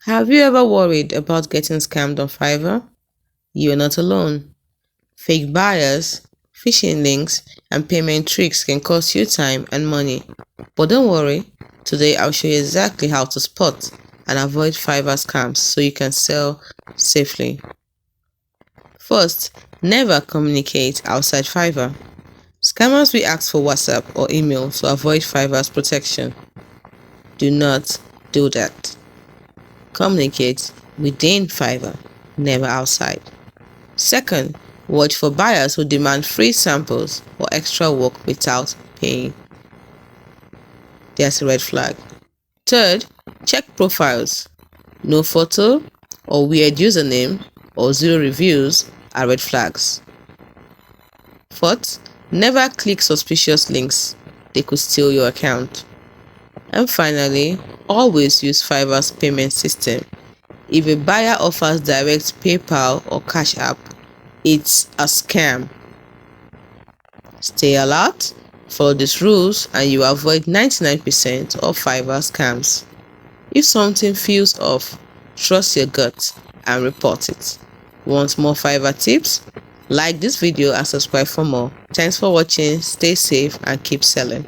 Have you ever worried about getting scammed on Fiverr? You're not alone. Fake buyers, phishing links, and payment tricks can cost you time and money. But don't worry, today I'll show you exactly how to spot and avoid Fiverr scams so you can sell safely. First, never communicate outside Fiverr. Scammers will ask for WhatsApp or email to avoid Fiverr's protection. Do not do that. Communicate within Fiverr, never outside. Second, watch for buyers who demand free samples or extra work without paying. There's a red flag. Third, check profiles. No photo or weird username or zero reviews are red flags. Fourth, never click suspicious links. They could steal your account. And finally, always use Fiverr's payment system. If a buyer offers direct PayPal or Cash App, it's a scam. Stay alert, follow these rules, and you avoid 99% of Fiverr scams. If something feels off, trust your gut and report it. Want more Fiverr tips? Like this video and subscribe for more. Thanks for watching, stay safe and keep selling.